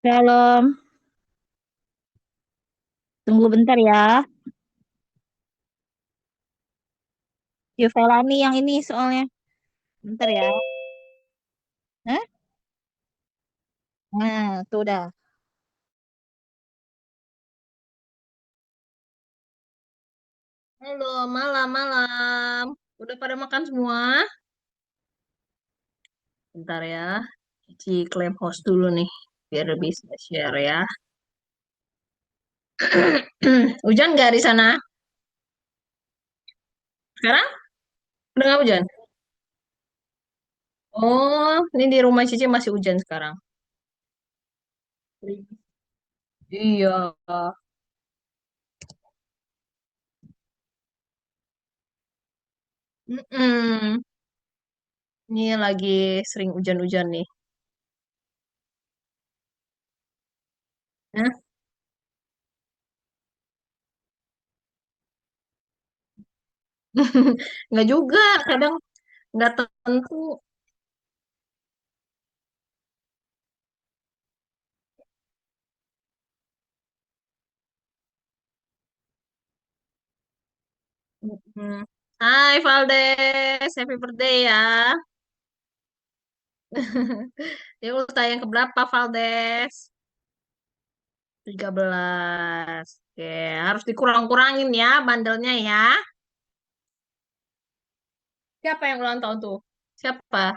Dalam, tunggu bentar ya. Yuvelani yang ini soalnya. Bentar ya. Hah? Nah, tuh udah. Halo, malam-malam. Udah pada makan semua? Bentar ya. Cici klaim host dulu nih. Biar bisa share ya. Hujan nggak di sana? Sekarang? Udah nggak hujan? Oh, ini di rumah Cici masih hujan sekarang. Iya. Mm-mm. Ini lagi sering hujan-hujan nih. Hah? Nggak juga, kadang nggak tentu. Mm. Hai Valdes, happy birthday ya. Dia ulang tayang ke berapa Valdes? 13. Oke, harus dikurang-kurangin ya bandelnya ya. Siapa yang ulang tahun tuh? Siapa?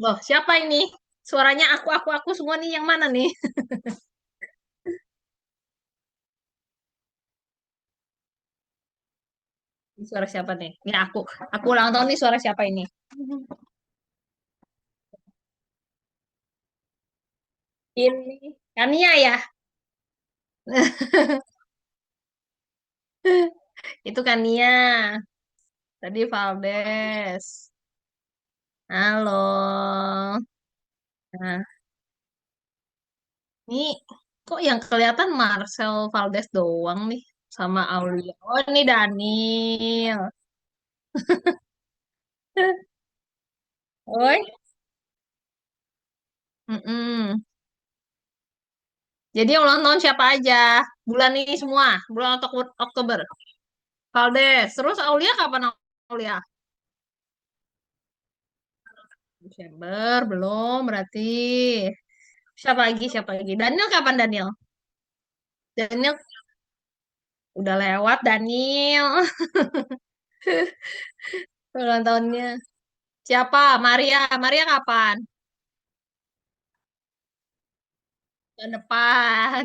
Loh, siapa ini? Suaranya aku semua nih yang mana nih? Ini suara siapa nih? Ini aku. Aku ulang tahun nih suara siapa ini? Ini Kania ya? Itu Kania. Tadi Valdes. Halo. Nah, ini kok yang kelihatan Marcel Valdes doang nih sama Aulia. Oh, ini Daniel. Oi. Mm-mm. Jadi yang ulang tahun siapa aja? Bulan ini semua, bulan Oktober. Valdes. Terus Aulia kapan Aulia? Desember belum berarti. Siapa lagi? Siapa lagi? Daniel kapan Daniel? Daniel udah lewat Daniel. Ulang tahunnya. Siapa? Maria. Maria kapan? Tahun depan.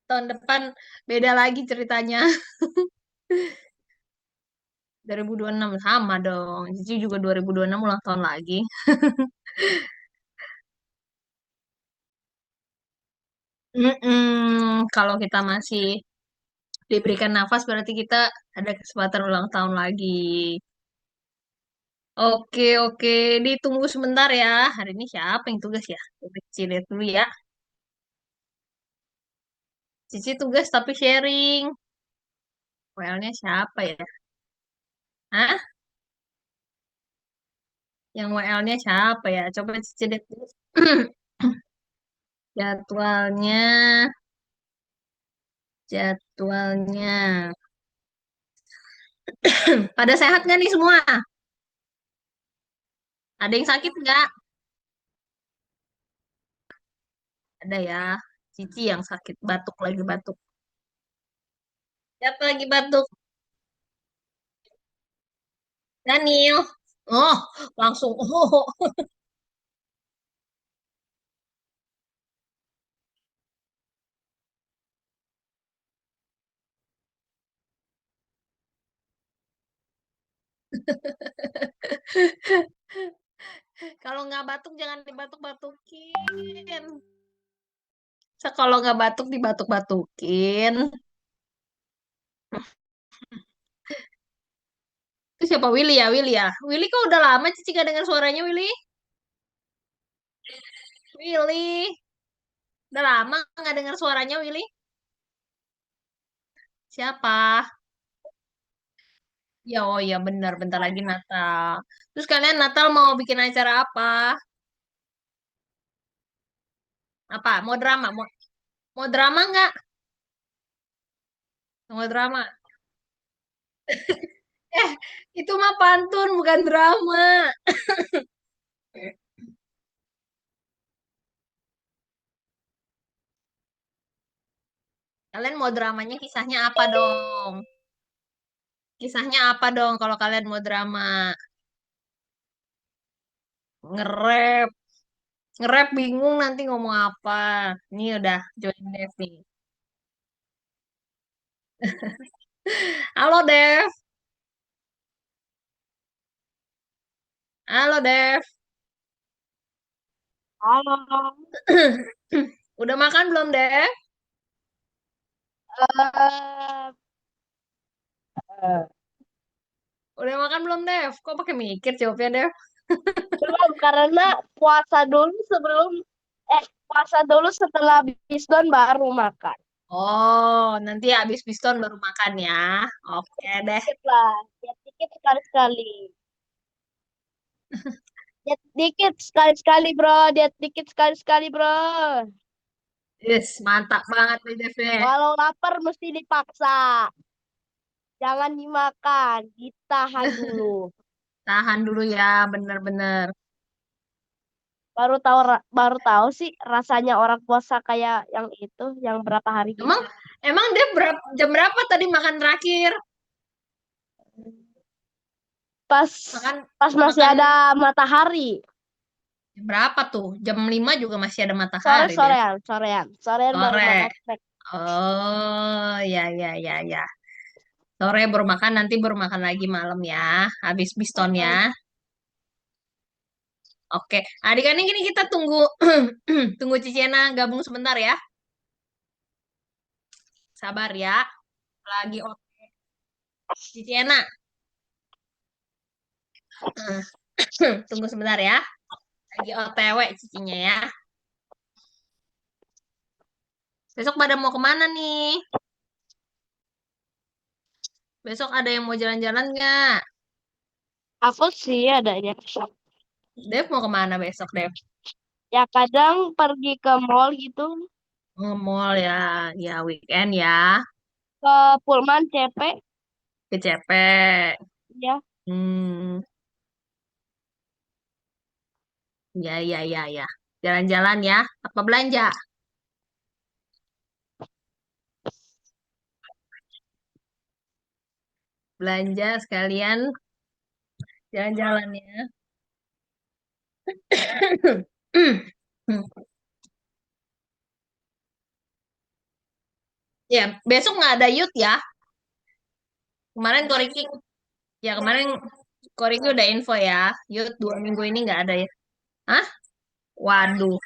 Tahun depan beda lagi ceritanya. 2026 sama dong. Cici juga 2026 ulang tahun lagi. Kalau kita masih diberikan nafas berarti kita ada kesempatan ulang tahun lagi. Oke, oke. Ditunggu sebentar ya. Hari ini siapa yang tugas ya? Cici lihat dulu ya. Cici tugas tapi sharing. WL-nya siapa ya? Hah? Yang WL-nya siapa ya? Coba Cici lihat dulu. Jadwalnya, jadwalnya. Pada sehat nggak nih semua? Ada yang sakit nggak? Ada ya. Cici yang sakit batuk lagi batuk. Siapa lagi batuk? Daniel. Oh, langsung. Oh, kalau nggak batuk jangan dibatuk-batukin. Kalau nggak batuk dibatuk-batukin. Itu siapa Willy ya? Willy ya? Willy kok udah lama Cici gak dengar suaranya Willy? Willy. Udah lama nggak dengar suaranya Willy? Siapa? Ya, oh ya benar, bentar lagi Natal. Terus kalian Natal mau bikin acara apa? Apa? Mau drama? Mau drama nggak? Mau drama? Eh, itu mah pantun bukan drama. Kalian mau dramanya kisahnya apa dong? Kisahnya apa dong kalau kalian mau drama? Nge-rap. Nge-rap bingung nanti ngomong apa. Ini udah join Dev nih. Halo Dev. Halo Dev. Halo, Udah makan belum Dev? eh, Udah makan belum Dev? Kok pakai mikir jawabnya Dev? belum karena puasa dulu sebelum puasa dulu setelah Bisdon baru makan. Oh, nanti habis piston baru makan ya. Oke deh. Dikit lah, ya dikit sekali-sekali. Diet dikit sekali-sekali bro, diet dikit sekali-sekali bro. Yes, mantap banget nih Dev nih. Walau lapar mesti dipaksa, jangan dimakan, ditahan dulu. Tahan dulu ya, bener-bener. Baru tahu sih rasanya orang puasa kayak yang itu, yang berapa hari gitu. Emang, emang Dev jam berapa tadi makan terakhir? Pas Makan, pas masih makan ada matahari. jam berapa tuh? Jam 5 juga masih ada Sore matahari Dev. sorean, sorean, sorean baru Sore. makan snack. Oh, ya, ya, ya, ya. Sore baru makan, nanti baru makan lagi malam ya. Habis biston ya. Mm-mm. Oke, adik-adik ini kita tunggu tunggu Ciciena gabung sebentar ya. Sabar ya. Lagi Ciciena. Tunggu sebentar ya. Lagi OTW cicinya ya. Besok pada mau kemana nih? Besok ada yang mau jalan-jalan nggak? Aku sih adanya. Dev mau kemana besok, Dev? Ya kadang pergi ke mall gitu, Nge-mall ya, ya weekend ya. ke Pullman CP, Ke CP. ya. Hmm, ya, ya, ya, ya. Jalan-jalan ya. Apa belanja? Belanja sekalian jalan-jalan ya. Ya, besok nggak ada youth ya. Kemarin Koriki, ya kemarin Koriki udah info ya. Youth 2 minggu ini nggak ada ya. Hah? Waduh,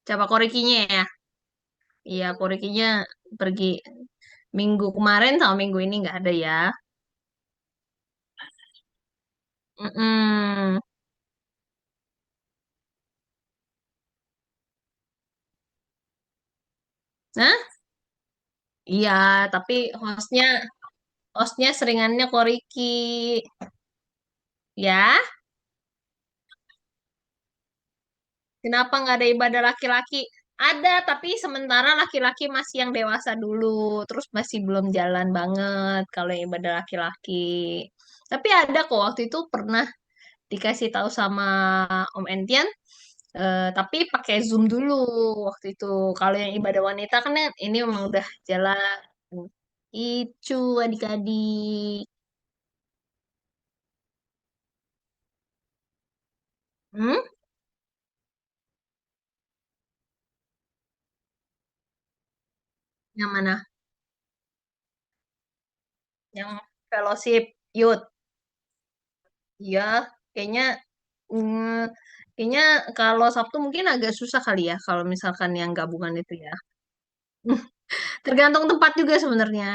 coba Korikinya ya. Iya, Korikinya pergi minggu kemarin sama minggu ini nggak ada ya. Mm-mm. Nah, iya, tapi hostnya hostnya seringannya Koriki. Ya, kenapa nggak ada ibadah laki-laki? Ada, tapi sementara laki-laki masih yang dewasa dulu, terus masih belum jalan banget kalau yang ibadah laki-laki. Tapi ada kok waktu itu pernah dikasih tahu sama Om Entian, tapi pakai Zoom dulu waktu itu. Kalau yang ibadah wanita kan ini memang udah jalan. Itu adik-adik. Hmm? Yang mana? Yang fellowship youth. Iya, kayaknya mm, kayaknya kalau Sabtu mungkin agak susah kali ya kalau misalkan yang gabungan itu ya. Tergantung tempat juga sebenarnya.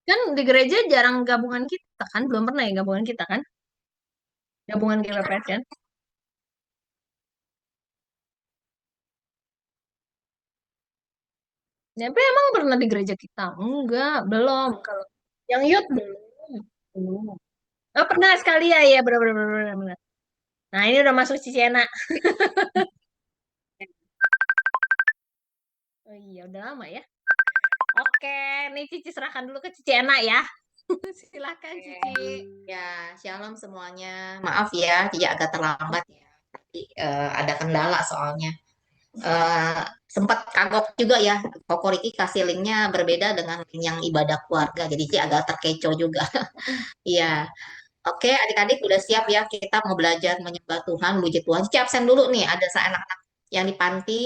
Kan di gereja jarang gabungan kita kan, belum pernah ya gabungan kita kan? Gabungan GPPS kan? Tapi emang pernah di gereja kita? Enggak, belum. Kalau yang youth belum. Belum. Oh, pernah sekali ya, ya benar benar benar benar. Benar. Nah, ini udah masuk Cicena. Oh iya, udah lama ya. Oke, nih Cici serahkan dulu ke Cici enak ya. Silakan Cici. Ya, shalom semuanya. Maaf ya, Cici agak terlambat ya. Tapi ada kendala soalnya. Sempat kagok juga ya. Koko Riki kasih linknya berbeda dengan link yang ibadah keluarga. Jadi Cici agak terkecoh juga. Iya. Oke, adik-adik udah siap ya. Kita mau belajar menyembah Tuhan, puji Tuhan. Cici absen dulu nih. Ada anak-anak yang di panti.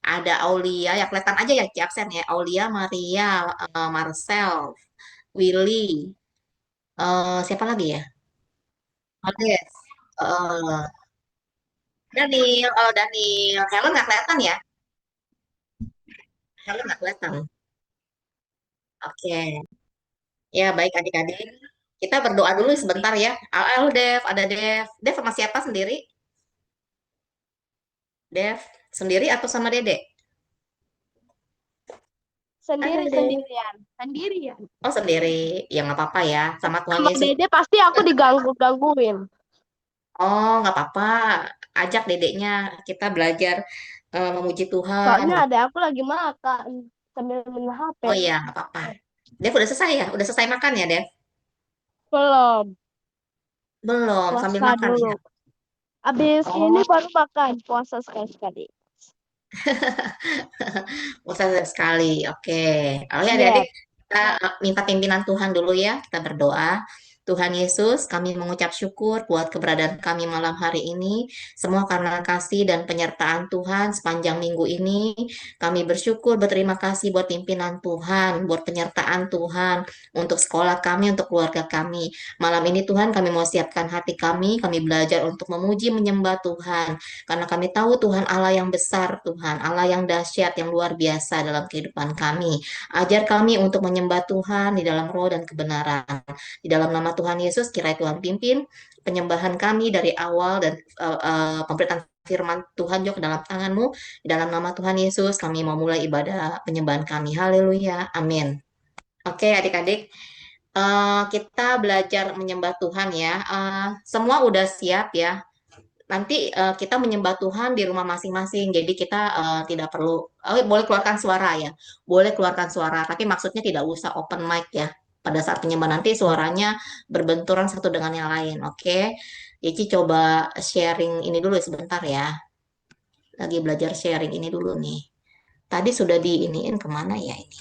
Ada Aulia, ya kelihatan aja ya Cici absen ya. Aulia, Maria, Marcel, Willy. Siapa lagi ya? Odes. Eh, Daniel, oh Daniel. Helen nggak kelihatan ya? Helen nggak kelihatan. Oke. Ya, baik adik-adik. Kita berdoa dulu sebentar ya. Dev, ada Dev. Dev sama siapa sendiri? Dev, sendiri atau sama Dede? Halo, Sendiri Dev. sendirian, sendirian. Oh, sendiri. Ya, nggak apa-apa ya. Sama Tuhan Sama Yesus. Dede pasti aku diganggu-gangguin. Oh, nggak apa-apa. Ajak dedeknya. Kita belajar memuji Tuhan. Soalnya ada aku lagi makan sambil main HP. Oh iya, nggak apa-apa. Dev udah selesai ya? Udah selesai makan ya, Dev? Belum, Belum, sambil puasa makan dulu. ya. Abis ini Oh, baru makan, puasa sekali-sekali. bosan sekali. Oke. Oh ya, Iya, adik-adik, kita minta pimpinan Tuhan dulu ya. Kita berdoa. Tuhan Yesus, kami mengucap syukur buat keberadaan kami malam hari ini. Semua karena kasih dan penyertaan Tuhan sepanjang minggu ini. Kami bersyukur, berterima kasih buat pimpinan Tuhan, buat penyertaan Tuhan untuk sekolah kami, untuk keluarga kami. Malam ini Tuhan, kami mau siapkan hati kami belajar untuk memuji, menyembah Tuhan. Karena kami tahu Tuhan Allah yang besar, Tuhan Allah yang dahsyat, yang luar biasa dalam kehidupan kami. Ajar kami untuk menyembah Tuhan di dalam roh dan kebenaran. Di dalam nama Tuhan Yesus, kiranya Tuhan pimpin penyembahan kami dari awal dan pemberitaan firman Tuhan juga ke dalam tangan-Mu. Di dalam nama Tuhan Yesus, kami mau mulai ibadah penyembahan kami. Haleluya. Amin. Oke, adik-adik. Kita belajar menyembah Tuhan ya. Semua udah siap ya. Nanti kita menyembah Tuhan di rumah masing-masing. Jadi kita tidak perlu, boleh keluarkan suara ya. Boleh keluarkan suara, tapi maksudnya tidak usah open mic ya. Pada saat penyembahan nanti suaranya berbenturan satu dengan yang lain. Oke. Jadi coba sharing ini dulu sebentar ya. Lagi belajar sharing ini dulu nih. Tadi sudah diiniin kemana ya ini?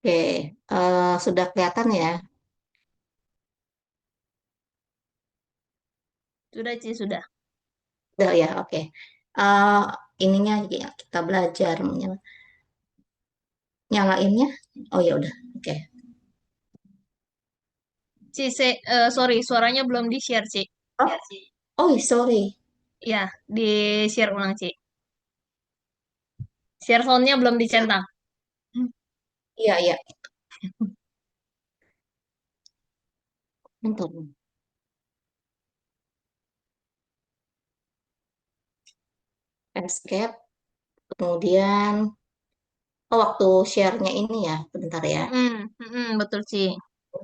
Oke, sudah kelihatan ya? Sudah Cici, sudah. Sudah ya, oke. Eh, ininya ya, kita belajar nyalainnya. Oh ya udah, oke. Sorry, suaranya belum di-share, Ci. Oh, oh sorry. Ya, di-share ulang, Ci. Share sound-nya belum dicentang. Iya iya. Bentar. Escape. Kemudian, oh waktu share-nya ini ya, bentar ya. Betul, Ci.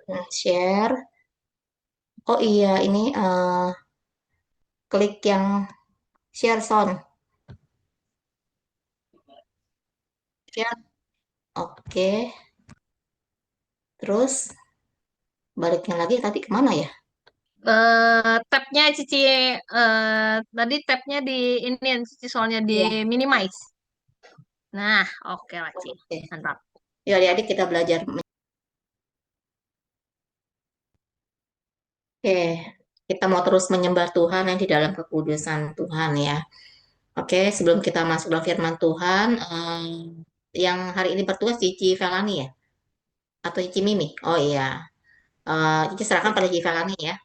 Nah, share. Oh iya, ini klik yang share sound. Share. Oke. Terus baliknya lagi tadi kemana ya? Tabnya Cici, tadi tabnya di ini Cici soalnya di Iya. minimize. Nah, oke lah, Ci. Oke. Mantap. Ya adik-adik kita belajar. Oke. Kita mau terus menyembah Tuhan yang di dalam kekudusan Tuhan ya. Oke, sebelum kita masuk dalam firman Tuhan, yang hari ini bertugas Cici Felani ya? Atau Cici Mimi? Oh iya. Cici serahkan pada Cici Felani ya.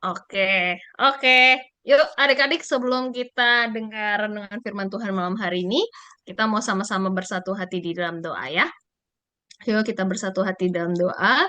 Oke, oke. Yuk, adik-adik, sebelum kita dengar renungan firman Tuhan malam hari ini, kita mau sama-sama bersatu hati di dalam doa ya. Yuk, kita bersatu hati dalam doa.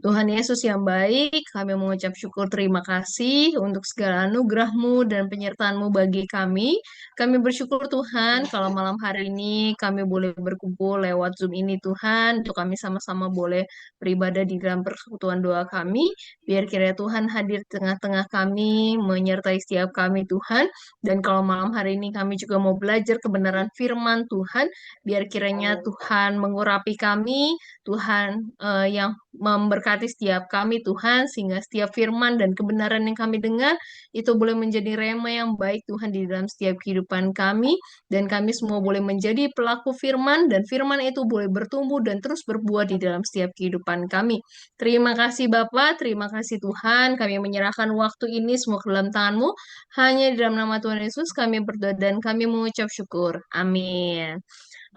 Tuhan Yesus yang baik, kami mengucap syukur terima kasih untuk segala anugerah-Mu dan penyertaan-Mu bagi kami. Kami bersyukur Tuhan kalau malam hari ini kami boleh berkumpul lewat Zoom ini Tuhan, untuk kami sama-sama boleh beribadah di dalam persekutuan doa kami. Biar kiranya Tuhan hadir di tengah-tengah kami, menyertai setiap kami Tuhan. Dan kalau malam hari ini kami juga mau belajar kebenaran firman Tuhan, biar kiranya Tuhan mengurapi kami, Tuhan yang memberkati setiap kami Tuhan, sehingga setiap firman dan kebenaran yang kami dengar itu boleh menjadi rema yang baik Tuhan di dalam setiap kehidupan kami, dan kami semua boleh menjadi pelaku firman, dan firman itu boleh bertumbuh dan terus berbuah di dalam setiap kehidupan kami. Terima kasih Bapa, terima kasih Tuhan, kami menyerahkan waktu ini semua ke dalam tangan-Mu, hanya di dalam nama Tuhan Yesus kami berdoa dan kami mengucap syukur. Amin.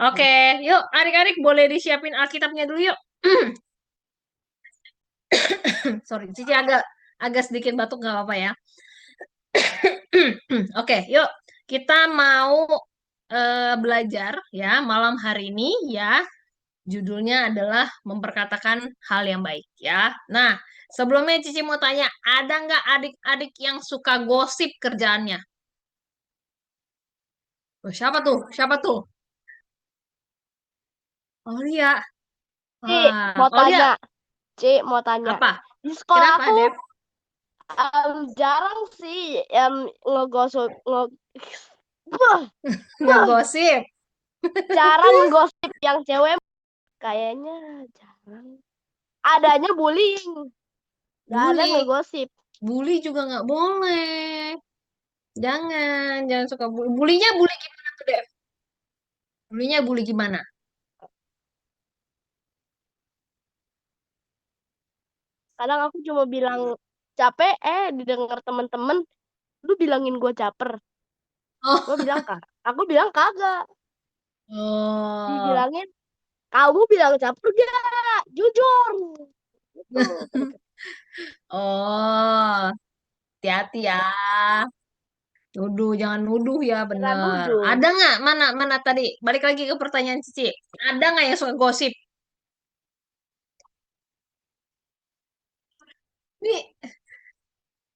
Oke, yuk adik-adik boleh disiapin Alkitabnya dulu yuk. Sorry, Cici agak agak sedikit batuk nggak apa-apa ya. Oke, yuk kita mau belajar ya malam hari ini ya. Judulnya adalah memperkatakan hal yang baik ya. Nah, sebelumnya Cici mau tanya, ada nggak adik-adik yang suka gosip kerjaannya? Oh, siapa tuh? Siapa tuh? Aulia. Cik, Wah, mau Aulia tanya. Cik, mau tanya. apa? Di sekolah Kenapa, aku Dev? jarang sih yang ngegosip, Beuh, beuh, Ngegosip. jarang gosip yang cewek. Kayaknya jarang. Adanya bullying. Gak ada Bully. ngegosip. Bully juga nggak boleh. Jangan suka bully. Bulinya bully gimana tuh, Dev? Bulinya bully gimana? Kadang aku cuma bilang capek, didengar temen-temen, lu bilangin gue caper. Oh, Gue bilang kak. Aku bilang kagak. oh, Dibilangin, kamu bilang caper gak? Jujur. Gitu. oh, hati-hati ya. Nuduh, jangan nuduh ya, Kira bener. nuduh. Ada nggak? Mana, mana tadi? Balik lagi ke pertanyaan Cici. Ada nggak yang suka gosip? Nih,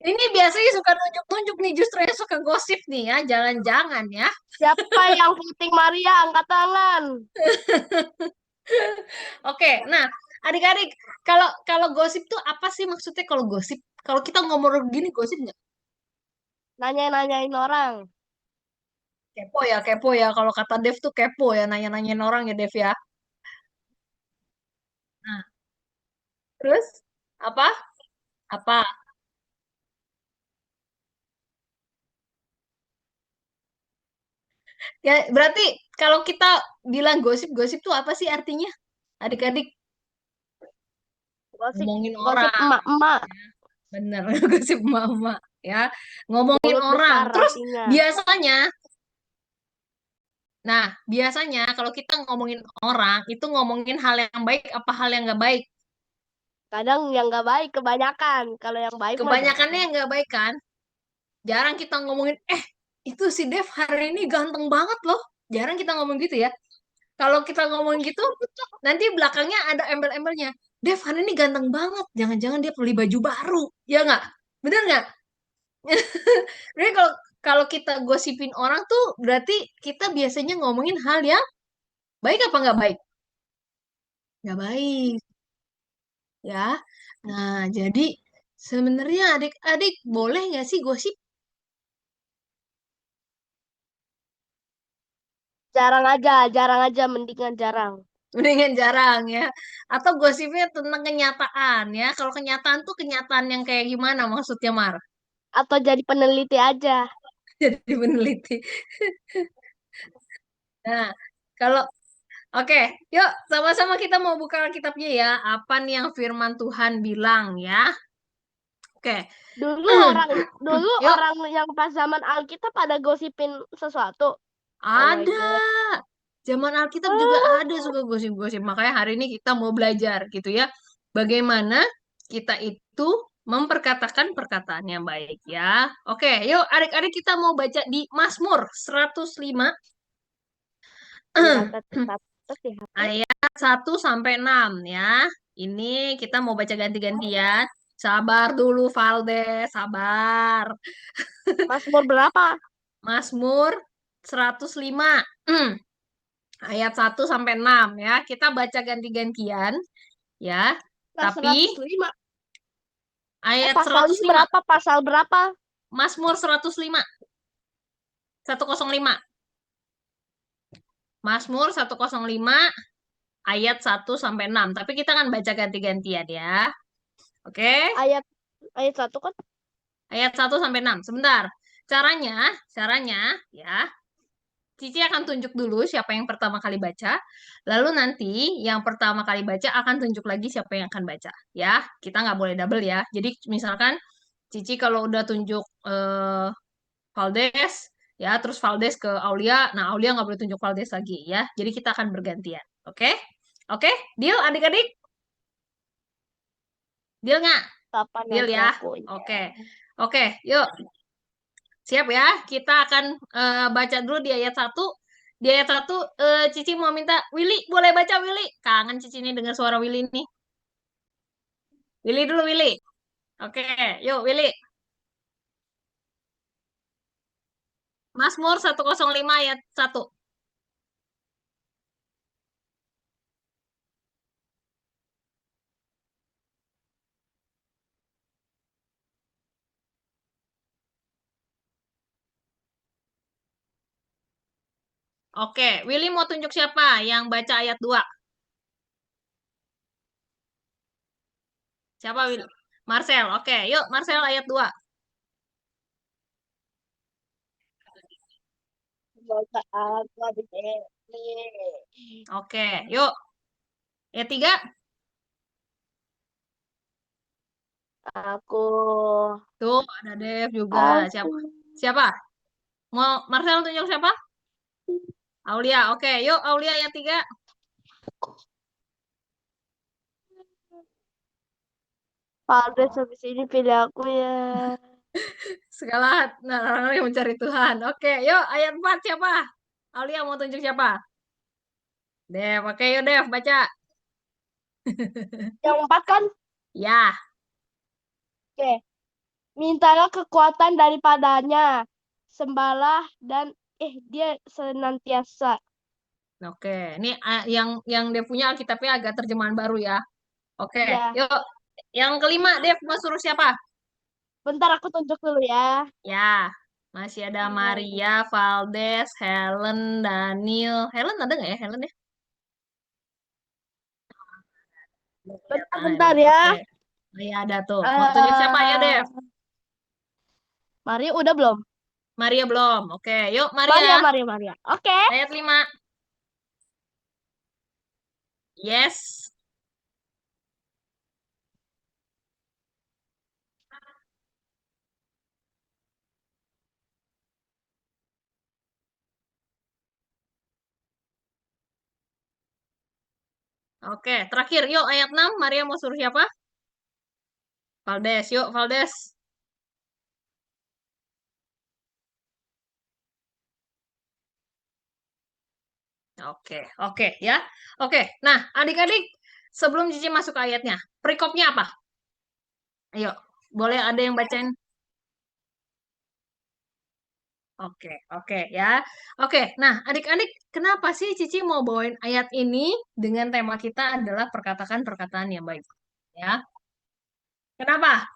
ini biasanya suka nunjuk-nunjuk nih, justru yang suka gosip nih ya. Jangan-jangan ya. Siapa yang voting Maria? Angkat tangan. Oke, nah adik-adik, kalau kalau gosip tuh apa sih maksudnya kalau gosip? Kalau kita ngomong gini gosip nggak? Nanya-nanyain orang. Kepo ya. Kalau kata Dev tuh kepo ya, nanya-nanyain orang ya Dev ya. Nah, terus apa? Apa? Ya berarti kalau kita bilang gosip-gosip tuh apa sih artinya? Adik-adik Gosip, ngomongin gosip orang, emak-emak. bener gosip mama ya, ngomongin Mulut orang. besar Terus artinya. biasanya, nah biasanya kalau kita ngomongin orang itu ngomongin hal yang baik apa hal yang nggak baik? Kadang yang nggak baik kebanyakan. Kalau yang baik mah Kebanyakannya jarang. yang nggak baik kan. Jarang kita ngomongin, itu si Dev hari ini ganteng banget loh. Jarang kita ngomong gitu ya. Kalau kita ngomong gitu, nanti belakangnya ada embel-embelnya. Dev hari ini ganteng banget. Jangan-jangan dia beli baju baru. Ya nggak? Bener nggak? Jadi kalau kalau kita gosipin orang tuh berarti kita biasanya ngomongin hal yang baik apa nggak baik? Nggak baik, ya. Nah, jadi sebenarnya adik-adik boleh nggak sih gosip? Jarang aja, mendingan jarang. Mendingan jarang ya. Atau gosipnya tentang kenyataan ya. Kalau kenyataan tuh kenyataan yang kayak gimana maksudnya, Mar? Atau jadi peneliti aja. Jadi meneliti. Nah, kalau oke, yuk sama-sama kita mau buka Alkitabnya ya. Apa nih yang firman Tuhan bilang ya? Oke. Dulu orang dulu Yuk, orang yang pas zaman Alkitab pada gosipin sesuatu. Oh my ada. God. Zaman Alkitab juga Ah, ada suka gosip-gosip. Makanya hari ini kita mau belajar gitu ya. Bagaimana kita itu memperkatakan perkataan yang baik ya. Oke, yuk adik-adik kita mau baca di Mazmur 105 Dicatat, dicatat, di HP. ayat 1 sampai 6 ya. Ini kita mau baca ganti-gantian. Sabar dulu Valde, sabar. Mazmur berapa? Mazmur 105 ayat 1 sampai 6 ya. Kita baca ganti-gantian ya. Nah, Tapi 105. ayat Pasalnya 105 berapa? Pasal berapa? Mazmur 105 105 Mazmur 105 ayat 1 sampai 6. Tapi kita akan baca ganti-gantian ya. Oke, Ayat ayat 1 kan? ayat 1 sampai 6. Sebentar. Caranya ya. Cici akan tunjuk dulu siapa yang pertama kali baca. Lalu nanti yang pertama kali baca akan tunjuk lagi siapa yang akan baca. Ya, kita nggak boleh double ya. Jadi misalkan Cici kalau udah tunjuk Valdes, ya terus Valdes ke Aulia. Nah, Aulia nggak boleh tunjuk Valdes lagi ya. Jadi kita akan bergantian. Oke? Oke? Deal adik-adik? Deal nggak? Kapan Deal nanti ya? aku? Oke. Oke, yuk. Siap ya? Kita akan baca dulu di ayat 1. Di ayat 1, Cici mau minta, Willy, boleh baca Willy? Kangen Cici nih dengar suara Willy nih. Willy dulu, Willy. Oke, yuk Willy. Mazmur 105 ayat 1. Oke, Willy mau tunjuk siapa yang baca ayat 2? Siapa Willy? Marcel. Oke, yuk Marcel ayat 2. Baca apa di Oke, yuk. Ayat 3. Aku, Tuh, ada Dev juga. aku, Siapa? Siapa? Mau Marcel tunjuk siapa? Aulia. Oke, yuk Aulia ayat 3. Valdes habis ini pilih aku ya. Segala orang yang mencari Tuhan. Oke, yuk ayat 4 siapa? Aulia mau tunjuk siapa? Dev. Oke, yuk Dev baca. Yang 4 kan? Ya. Oke. Mintalah kekuatan daripadanya. Sembahlah dan dia senantiasa. Oke, ini yang Dev punya Alkitabnya agak terjemahan baru ya. Oke, Ya, yuk. Yang kelima Dev mau suruh siapa? bentar aku tunjuk dulu ya. Ya. Masih ada Hmm, Maria, Valdes, Helen, Daniel. Helen ada nggak ya Helen ya? Belum Bentar, kelihatan bentar Helen. ya. Oke. Oh, ya ada tuh. Mau tunjuk siapa ya eh Dev? Maria udah belum? Maria belum. Oke, yuk Maria. Maria, Maria, Maria. Oke. Ayat 5. Yes. Oke, terakhir yuk ayat 6. Maria mau suruh siapa? Valdes, yuk Valdes. Oke, oke ya. Oke, nah adik-adik sebelum Cici masuk ke ayatnya, perikopnya apa? Ayo, boleh ada yang bacain? Oke, oke ya. Oke, nah adik-adik kenapa sih Cici mau bawain ayat ini dengan tema kita adalah perkataan perkataan yang baik? Ya, kenapa?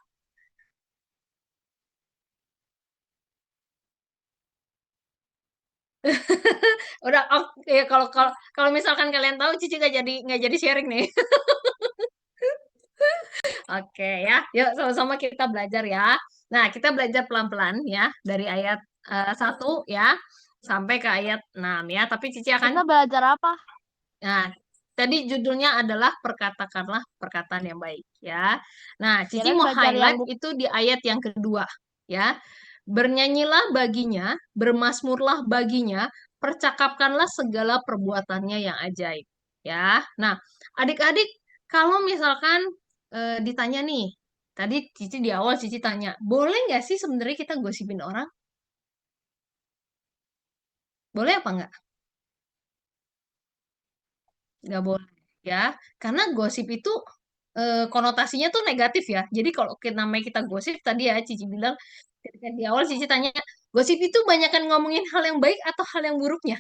Udah, oke kalau kalau kalau misalkan kalian tahu Cici nggak jadi sharing nih. Oke ya, yuk sama-sama kita belajar ya. Nah, kita belajar pelan-pelan ya dari ayat 1 ya sampai ke ayat 6 ya. Tapi Cici akan, Kita belajar apa? nah tadi judulnya adalah perkatakanlah perkataan yang baik ya. Nah, Cici Kirain mau belajar yang highlight itu di ayat yang kedua ya. Bernyanyilah baginya, bermasmurlah baginya, percakapkanlah segala perbuatannya yang ajaib ya. Nah, adik-adik kalau misalkan ditanya nih, Tadi Cici di awal Cici tanya, boleh nggak sih sebenarnya kita gosipin orang? Boleh apa nggak? Nggak boleh ya, karena gosip itu konotasinya tuh negatif ya. Jadi kalau namanya kita gosip tadi ya Cici bilang ketika di awal Cici tanya, gosip itu banyakan ngomongin hal yang baik atau hal yang buruknya?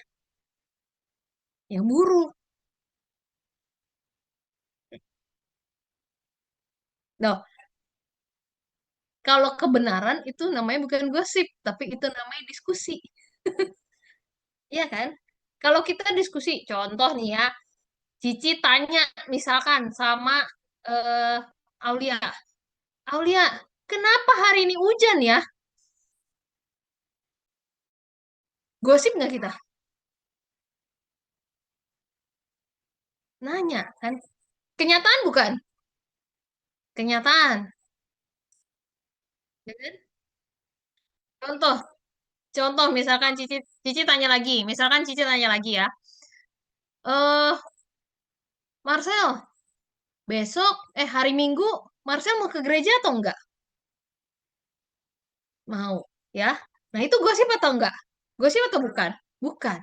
Yang buruk. Nah, kalau kebenaran itu namanya bukan gosip, tapi itu namanya diskusi. Iya kan? Kalau kita diskusi, contoh nih ya, Cici tanya misalkan sama eh, Aulia, Aulia, kenapa hari ini hujan ya? Gosip nggak kita? Nanya kan? Kenyataan bukan? Kenyataan. Ya kan? Contoh, contoh misalkan Cici tanya lagi, misalkan Cici tanya lagi ya, Marcel, besok, hari Minggu, Marcel mau ke gereja atau enggak? Mau, ya. Nah, itu gosip atau enggak? Gosip atau bukan? Bukan,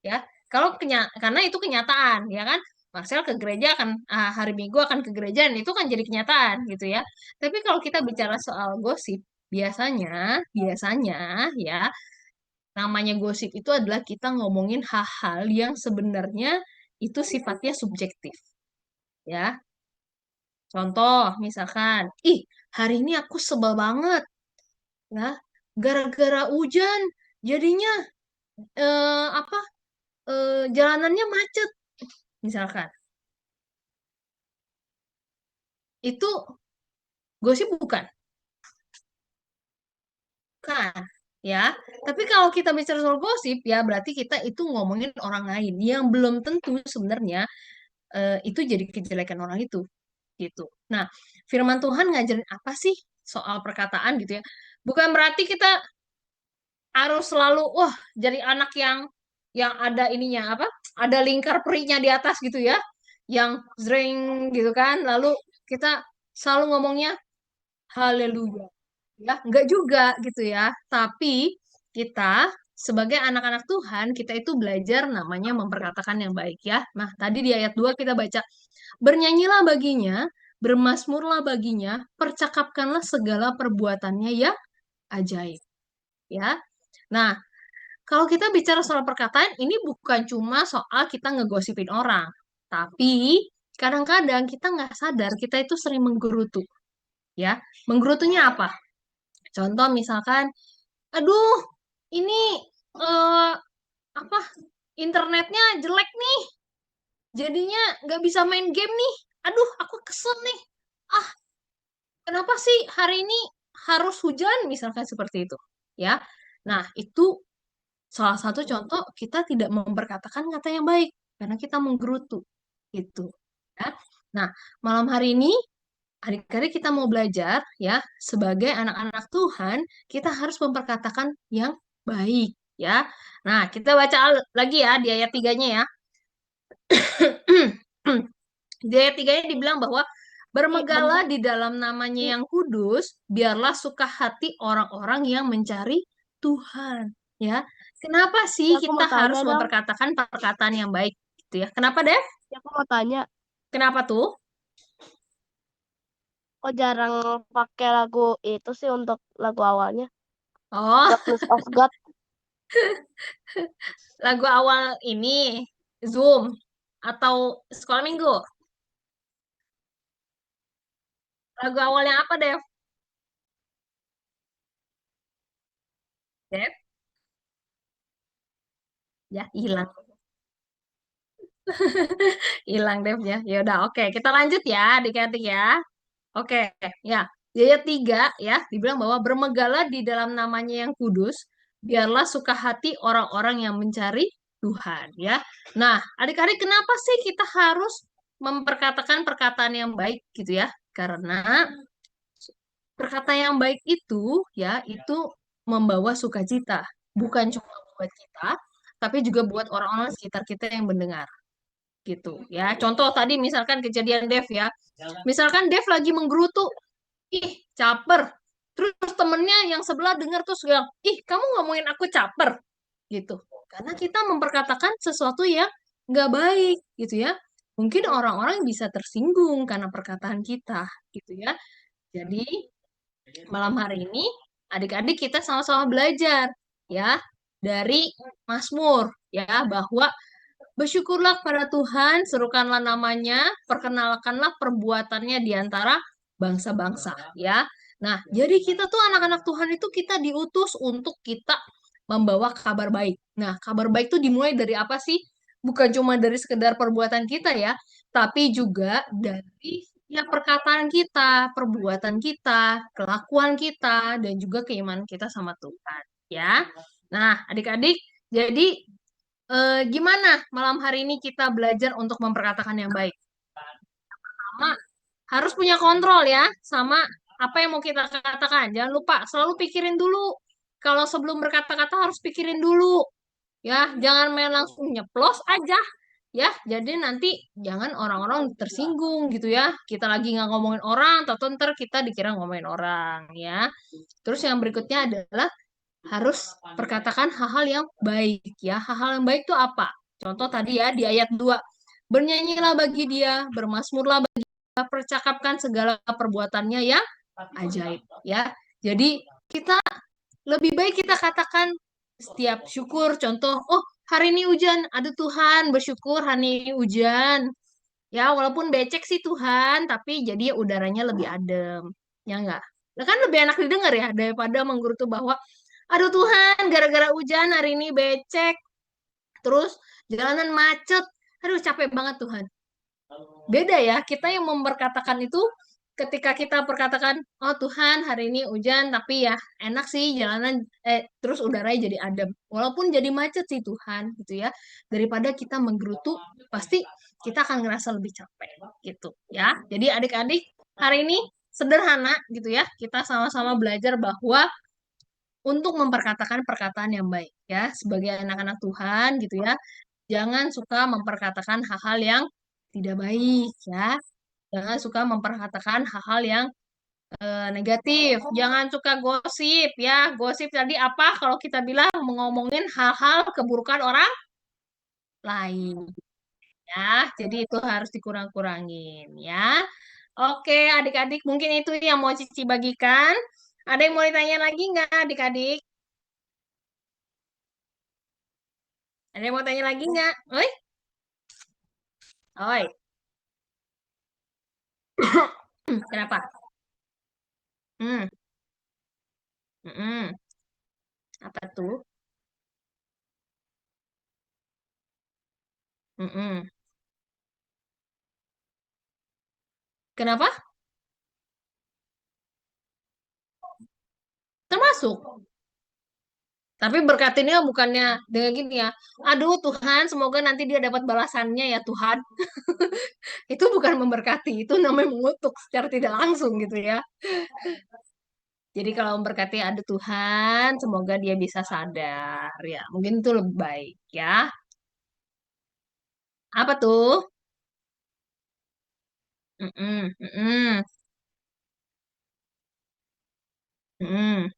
ya. Karena itu kenyataan, ya kan? Marcel ke gereja akan hari Minggu akan ke gereja dan itu kan jadi kenyataan gitu ya. Tapi kalau kita bicara soal gosip, biasanya, biasanya ya, namanya gosip itu adalah kita ngomongin hal-hal yang sebenarnya itu sifatnya subjektif, ya. Contoh, misalkan, ih, hari ini aku sebel banget, ya, gara-gara hujan, jadinya apa? Jalanannya macet, misalkan. Itu gosip bukan? Bukan, ya. Tapi kalau kita bicara soal gosip, ya berarti kita itu ngomongin orang lain yang belum tentu sebenarnya itu jadi kejelekan orang itu, gitu. Nah, firman Tuhan ngajarin apa sih soal perkataan gitu ya? Bukan berarti kita harus selalu wah jadi anak yang ada ininya apa? Ada lingkar perinya di atas gitu ya, yang zring gitu kan. Lalu kita selalu ngomongnya haleluya. Ya, enggak juga gitu ya. Tapi kita sebagai anak-anak Tuhan, kita itu belajar namanya memperkatakan yang baik ya. Nah, tadi di ayat 2 kita baca, bernyanyilah baginya, bermasmurlah baginya, percakapkanlah segala perbuatannya yang ajaib. Ya. Nah, kalau kita bicara soal perkataan, ini bukan cuma soal kita ngegosipin orang. Tapi kadang-kadang kita nggak sadar kita itu sering menggerutu. Ya, menggerutunya apa? Contoh misalkan, aduh, ini eh, apa? Internetnya jelek nih, jadinya nggak bisa main game nih. Aduh, aku kesel nih. Ah, kenapa sih hari ini harus hujan? Misalkan seperti itu. Ya, nah itu salah satu contoh kita tidak memperkatakan kata yang baik karena kita menggerutu itu. Ya. Nah, malam hari ini adik-adik kita mau belajar ya sebagai anak-anak Tuhan kita harus memperkatakan yang baik ya. Nah, kita baca lagi ya di ayat tiganya ya. Di ayat tiganya dibilang bahwa bermegahlah di dalam namanya yang kudus, biarlah suka hati orang-orang yang mencari Tuhan. Ya, kenapa sih Aku kita mau tanya harus dong. memperkatakan perkataan yang baik gitu ya? Kenapa, Dev? Aku mau tanya. Kenapa tuh? Kok jarang pakai lagu itu sih untuk lagu awalnya? Oh, Darkness of God. lagu awal ini Zoom atau Sekolah Minggu? Lagu awal yang apa, Dev? Dev? Ya, hilang. Hilang Devnya. Ya udah, oke. Kita lanjut ya, adik-adik ya. Oke, ya. Di ayat 3 ya, dibilang bahwa bermegahlah di dalam namanya yang kudus, biarlah suka hati orang-orang yang mencari Tuhan ya. Nah, adik-adik kenapa sih kita harus memperkatakan perkataan yang baik gitu ya? Karena perkataan yang baik itu ya, itu membawa sukacita. Bukan cuma buat kita, tapi juga buat orang-orang sekitar kita yang mendengar gitu ya. Contoh tadi misalkan kejadian Dev ya. Misalkan Dev lagi menggerutu, ih caper. Terus temennya yang sebelah dengar terus bilang, ih kamu ngomongin aku caper gitu. Karena kita memperkatakan sesuatu yang nggak baik gitu ya. Mungkin orang-orang bisa tersinggung karena perkataan kita gitu ya. Jadi malam hari ini adik-adik kita sama-sama belajar ya dari Mazmur ya bahwa bersyukurlah kepada Tuhan, serukanlah namanya, perkenalkanlah perbuatannya di antara bangsa-bangsa ya. Nah, jadi kita tuh anak-anak Tuhan itu kita diutus untuk kita membawa kabar baik. Nah, kabar baik itu dimulai dari apa sih? Bukan cuma dari sekedar perbuatan kita ya, tapi juga dari ya perkataan kita, perbuatan kita, kelakuan kita, dan juga keimanan kita sama Tuhan ya. Nah, adik-adik, jadi gimana malam hari ini kita belajar untuk memperkatakan yang baik? Sama harus punya kontrol ya sama apa yang mau kita katakan. Jangan lupa selalu pikirin dulu. Kalau sebelum berkata-kata harus pikirin dulu. Ya, jangan main langsung nyeplos aja. Ya, jadi nanti jangan orang-orang tersinggung gitu ya. Kita lagi nggak ngomongin orang, atau ntar kita dikira ngomongin orang ya. Terus yang berikutnya adalah harus perkatakan hal-hal yang baik ya. Hal-hal yang baik itu apa? Contoh tadi ya di ayat 2. Bernyanyilah bagi dia, bermasmurlah bagi dia, percakapkan segala perbuatannya yang ajaib ya. Jadi kita lebih baik kita katakan setiap syukur. Contoh, oh hari ini hujan, aduh Tuhan bersyukur hari ini hujan. Ya walaupun becek sih Tuhan, tapi jadi udaranya lebih adem. Ya enggak? Nah, kan lebih enak didengar ya daripada menggerutu bahwa aduh Tuhan, gara-gara hujan hari ini becek, terus jalanan macet. Aduh, capek banget Tuhan. Beda ya, kita yang memperkatakan itu ketika kita perkatakan, oh Tuhan, hari ini hujan, tapi ya enak sih jalanan, terus udaranya jadi adem. Walaupun jadi macet sih Tuhan, gitu ya. Daripada kita menggerutu, pasti kita akan ngerasa lebih capek, gitu ya. Jadi adik-adik, hari ini sederhana gitu ya, kita sama-sama belajar bahwa untuk memperkatakan perkataan yang baik ya sebagai anak-anak Tuhan gitu ya. Jangan suka memperkatakan hal-hal yang tidak baik ya. Jangan suka memperkatakan hal-hal yang negatif. Jangan suka gosip ya. Gosip tadi apa kalau kita bilang ngomongin hal-hal keburukan orang lain ya. Jadi itu harus dikurang-kurangin ya. Oke, adik-adik, mungkin itu yang mau Cici bagikan. Ada yang mau ditanya lagi nggak, adik-adik? Ada yang mau tanya lagi nggak? Oi? Oi, kenapa? Hmm, mm-mm. Apa tuh? Mm-mm. Kenapa? Termasuk. Tapi berkat ini bukannya dengan gini ya. Aduh Tuhan, semoga nanti dia dapat balasannya ya Tuhan. Itu bukan memberkati, itu namanya mengutuk secara tidak langsung gitu ya. Jadi kalau memberkati aduh Tuhan, semoga dia bisa sadar ya. Mungkin itu lebih baik ya. Apa tuh? Mm-mm, mm-mm, mm-mm.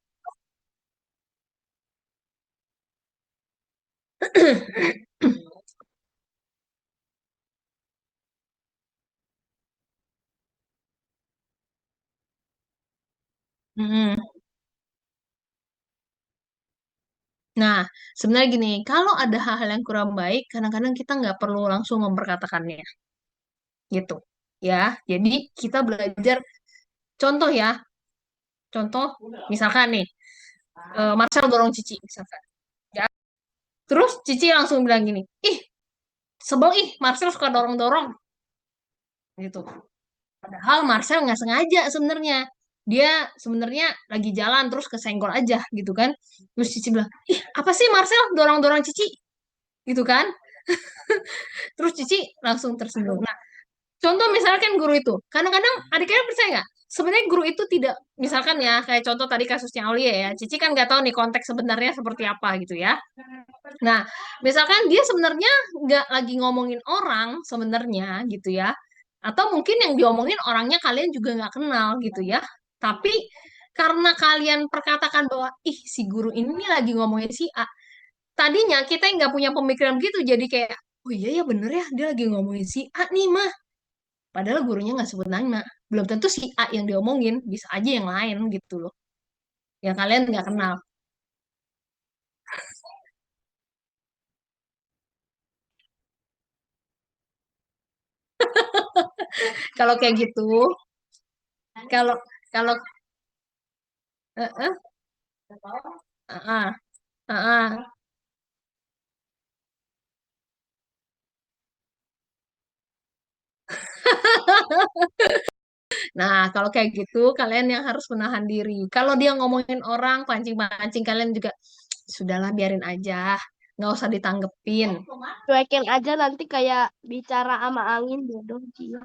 Mm-mm. Nah, sebenarnya gini, kalau ada hal-hal yang kurang baik, kadang-kadang kita nggak perlu langsung memperkatakannya, gitu. Ya, jadi kita belajar, contoh ya, contoh, misalkan nih, Marcel dorong Cici, misalkan. Ya, terus Cici langsung bilang gini, ih, sebel ih, Marcel suka dorong-dorong, gitu. Padahal Marcel nggak sengaja sebenarnya. Dia sebenarnya lagi jalan terus kesenggol aja gitu kan. Terus Cici bilang, ih apa sih Marcel dorong-dorong Cici? Gitu kan. Terus Cici langsung tersinggung. Nah, contoh misalkan guru itu, kadang-kadang adik-adik percaya nggak? Sebenarnya guru itu tidak, misalkan ya, kayak contoh tadi kasusnya Aulia ya, Cici kan nggak tahu nih konteks sebenarnya seperti apa gitu ya. Nah, misalkan dia sebenarnya nggak lagi ngomongin orang sebenarnya gitu ya, atau mungkin yang diomongin orangnya kalian juga nggak kenal gitu ya, Tapi karena kalian perkatakan bahwa ih si guru ini lagi ngomongin si A, tadinya kita yang nggak punya pemikiran gitu jadi kayak oh iya ya bener ya dia lagi ngomongin si A nih mah. Padahal gurunya nggak sebut nama. Belum tentu si A yang diomongin, bisa aja yang lain gitu loh. Yang kalian nggak kenal. Kalau kayak gitu, kalau kalau eh, eh, eh, eh, eh. Nah, kalau kayak gitu, kalian yang harus menahan diri. Kalau dia ngomongin orang, pancing-pancing, kalian juga, sudahlah biarin aja. Nggak usah ditanggepin. Cuekin aja nanti kayak bicara sama angin bodoh dia.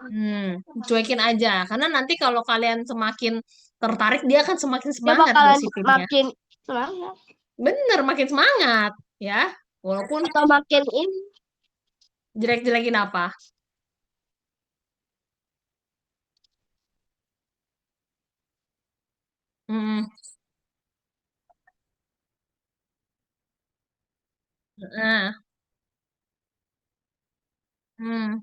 Cuekin aja. Karena nanti kalau kalian semakin tertarik, dia akan semakin Dia semangat bakalan gosipinnya. makin semangat Bener, makin semangat. Ya, walaupun atau makin ini. jelek-jelekin apa. Hmm, nah, hmm.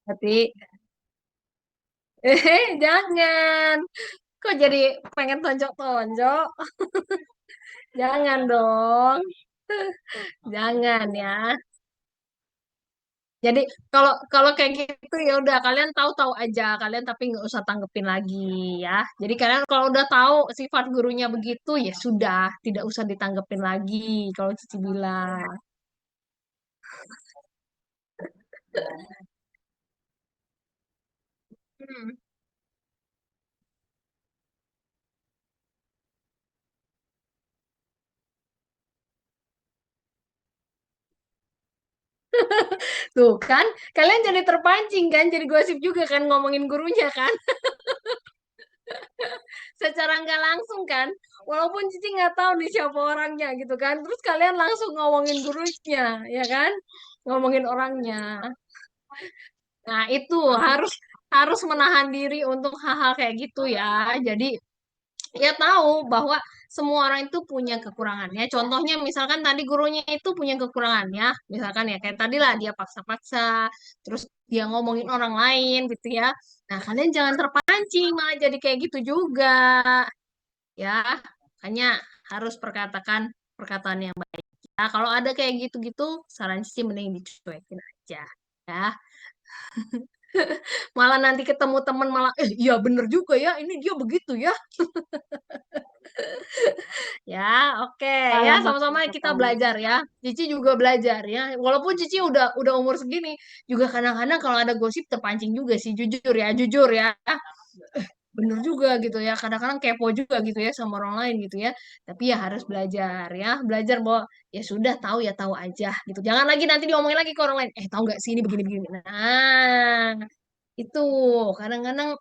Tapi, jangan. Kok jadi pengen tonjok-tonjok? Jangan dong. Jangan ya. Jadi kalau kalau kayak gitu ya udah kalian tahu-tahu aja kalian tapi nggak usah tanggepin lagi ya. Jadi kalian kalau udah tahu sifat gurunya begitu ya sudah tidak usah ditanggepin lagi kalau Cici bilang. Hmm. Tuh kan kalian jadi terpancing kan jadi gosip juga kan ngomongin gurunya kan secara nggak langsung kan walaupun Cici nggak tahu nih siapa orangnya gitu kan terus kalian langsung ngomongin gurunya ya kan ngomongin orangnya. Nah, itu harus harus menahan diri untuk hal-hal kayak gitu ya. Jadi ya tahu bahwa semua orang itu punya kekurangannya. Contohnya misalkan tadi gurunya itu punya kekurangannya. Misalkan ya kayak tadi lah dia paksa-paksa, terus dia ngomongin orang lain gitu ya. Nah, kalian jangan terpancing malah jadi kayak gitu juga ya. Hanya harus perkatakan perkataan yang baik. Ya, kalau ada kayak gitu-gitu, saran sih mending dicuekin aja. Ya. Malah nanti ketemu teman malah iya bener juga ya ini dia begitu ya ya oke ya Malah makin sama-sama kita terpancing. belajar ya Cici juga belajar ya walaupun Cici udah umur segini juga kadang-kadang kalau ada gosip terpancing juga sih jujur ya bener juga gitu ya kadang-kadang kepo juga gitu ya sama orang lain gitu ya tapi ya harus belajar bahwa ya sudah tahu ya tahu aja gitu jangan lagi nanti diomongin lagi ke orang lain tahu nggak sih ini begini-begini nah itu kadang-kadang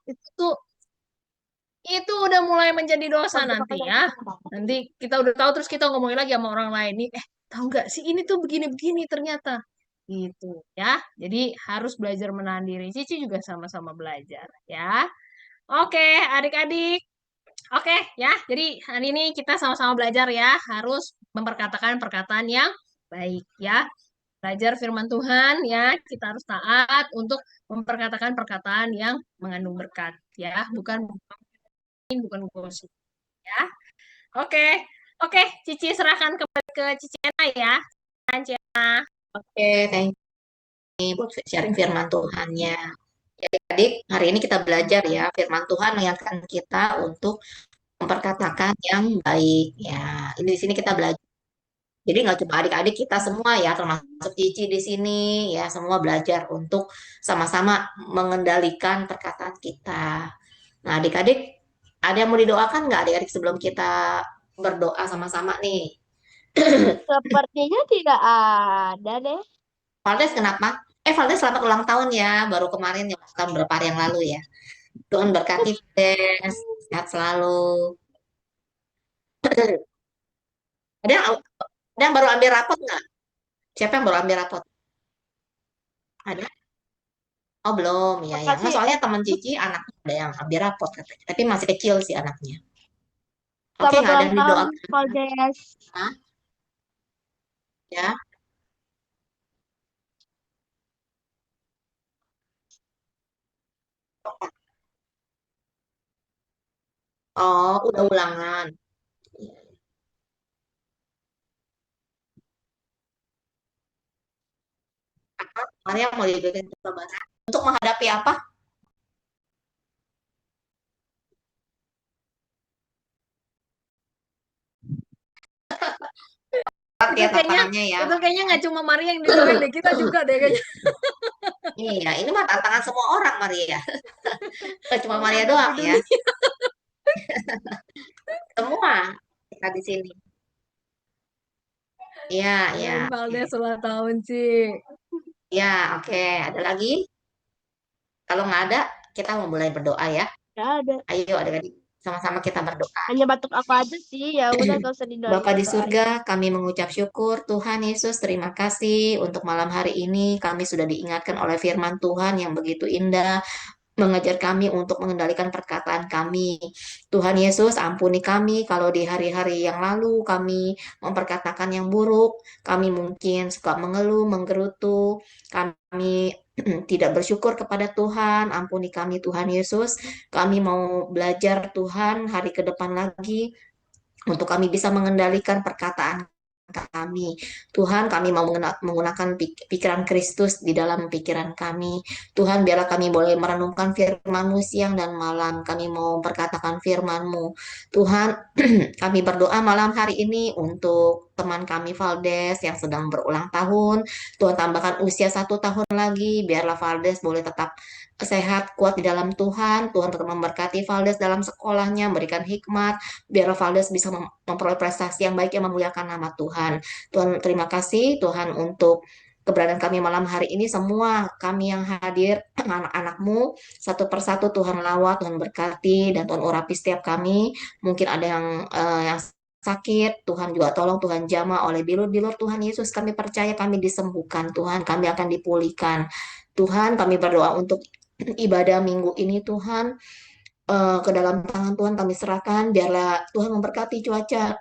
itu udah mulai menjadi dosa nanti ya. Nanti kita udah tahu terus kita ngomongin lagi sama orang lain nih, tahu nggak sih ini tuh begini-begini ternyata. Gitu ya. Jadi harus belajar menahan diri. Cici juga sama-sama belajar ya. Oke, adik-adik. Oke ya. Jadi hari ini kita sama-sama belajar ya, harus memperkatakan perkataan yang baik ya. Belajar firman Tuhan ya, kita harus taat untuk memperkatakan perkataan yang mengandung berkat ya, bukan gosip ya. Oke, oke, Cici serahkan kembali ke Cici Ena ya. Cici. Oke, thank you buat sharing firman Tuhannya. Jadi adik, hari ini kita belajar ya, firman Tuhan mengingatkan kita untuk memperkatakan yang baik. Ya, ini di sini kita belajar Jadi nggak cuma adik-adik kita semua ya, termasuk Cici di sini ya, semua belajar untuk sama-sama mengendalikan perkataan kita. Nah, adik-adik, ada yang mau didoakan nggak adik-adik sebelum kita berdoa sama-sama nih? Sepertinya tidak ada deh. Valdes kenapa? Valdes selamat ulang tahun ya, baru kemarin ya, tahun berapa hari yang lalu ya. Tuhan berkati Valdes, sehat selalu. Ada yang baru ambil rapot nggak? Siapa yang baru ambil rapot? Ada? Oh belum, ya ya. Nggak, Makasih. soalnya teman Cici anaknya ada yang ambil rapot katanya. Tapi masih kecil sih anaknya. Oke, Selamat nggak ada ulang yang tahun, didoakan. Valdes. Hah? Ya. Oh, udah ulangan. Maria mau dibikin coba untuk menghadapi apa? Berat Itu ya kayaknya tantangannya ya. itu kayaknya nggak cuma Maria yang didoain deh, kita juga deh kayaknya. Iya, ini mah tantangan semua orang Maria. Gak cuma Maria Menghadapi doang ya. dunia. Semua kita di sini. Iya, iya. Doain Oke. Valdes ulang tahun sih. Ya, oke. Ada lagi? Kalau nggak ada, kita mau mulai berdoa ya. Tidak ada. Ayo adik-adik, sama-sama kita berdoa. Hanya batuk aku aja sih. Ya udah gak usah Bapa di didoain. surga, kami mengucap syukur Tuhan Yesus, terima kasih untuk malam hari ini. Kami sudah diingatkan oleh firman Tuhan yang begitu indah, mengajar kami untuk mengendalikan perkataan kami. Tuhan Yesus, ampuni kami kalau di hari-hari yang lalu kami memperkatakan yang buruk, kami mungkin suka mengeluh, menggerutu, kami tidak bersyukur kepada Tuhan. Ampuni kami Tuhan Yesus. Kami mau belajar Tuhan hari ke depan lagi untuk kami bisa mengendalikan perkataan kami. Tuhan, kami mau menggunakan pikiran Kristus di dalam pikiran kami. Tuhan, biarlah kami boleh merenungkan firman-Mu siang dan malam. Kami mau memperkatakan firman-Mu. Tuhan, kami berdoa malam hari ini untuk teman kami Valdes yang sedang berulang tahun. Tuhan, tambahkan usia 1 tahun lagi. Biarlah Valdes boleh tetap sehat, kuat di dalam Tuhan. Tuhan tetap memberkati Valdes dalam sekolahnya, memberikan hikmat, biar Valdes bisa memperoleh prestasi yang baik yang memuliakan nama Tuhan. Tuhan, terima kasih Tuhan untuk keberadaan kami malam hari ini. Semua kami yang hadir, anak-anakmu, satu persatu Tuhan lawat, Tuhan berkati, dan Tuhan urapi setiap kami. Mungkin ada yang sakit, Tuhan juga tolong, Tuhan jamah oleh bilur-bilur Tuhan Yesus. Kami percaya kami disembuhkan, Tuhan, kami akan dipulihkan. Tuhan, kami berdoa untuk ibadah minggu ini, Tuhan, ke dalam tangan Tuhan kami serahkan. Biarlah Tuhan memberkati cuaca,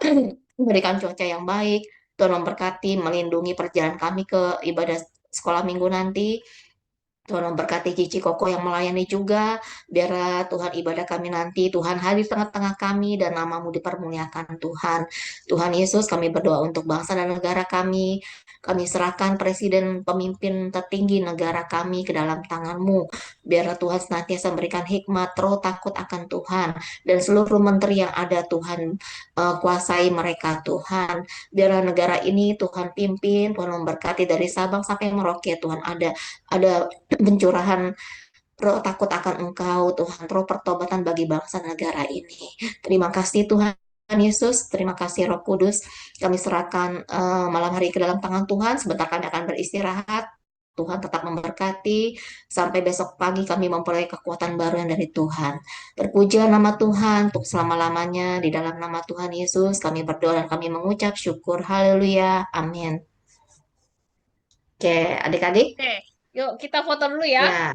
memberikan cuaca yang baik. Tuhan memberkati, melindungi perjalanan kami ke ibadah sekolah minggu nanti. Tuhan memberkati Cici Koko yang melayani juga. Biarlah Tuhan ibadah kami nanti, Tuhan hadir tengah-tengah kami dan namamu dipermuliakan Tuhan. Tuhan Yesus, kami berdoa untuk bangsa dan negara kami. Kami serahkan presiden pemimpin tertinggi negara kami ke dalam tanganmu. Biarlah Tuhan senantiasa memberikan hikmat, roh takut akan Tuhan. Dan seluruh menteri yang ada Tuhan, kuasai mereka Tuhan. Biarlah negara ini Tuhan pimpin, Tuhan memberkati dari Sabang sampai Merauke Tuhan ada pencurahan roh takut akan Engkau, Tuhan, roh pertobatan bagi bangsa negara ini. Terima kasih Tuhan Yesus, terima kasih Roh Kudus. Kami serahkan malam hari ke dalam tangan Tuhan. Sebentar kami akan beristirahat. Tuhan tetap memberkati. Sampai besok pagi kami memperoleh kekuatan baru yang dari Tuhan. Terpujilah nama Tuhan untuk selama-lamanya. Di dalam nama Tuhan Yesus kami berdoa dan kami mengucap syukur. Haleluya. Amin. Oke, adik-adik. Oke, yuk kita foto dulu ya. Ya,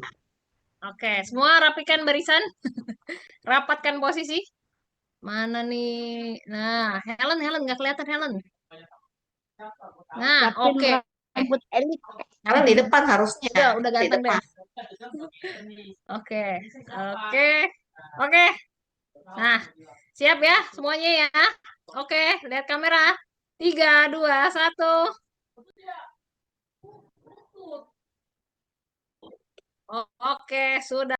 Oke, semua rapikan barisan, rapatkan posisi. Mana nih? Nah, Helen nggak kelihatan Helen. Nah, Rapin oke. rambut elit. kalian di depan harusnya. Udah Di ganteng deh. depan. Oke, oke, oke. Nah, siap ya semuanya ya. Oke, lihat kamera. 3, 2, 1. Oke, sudah.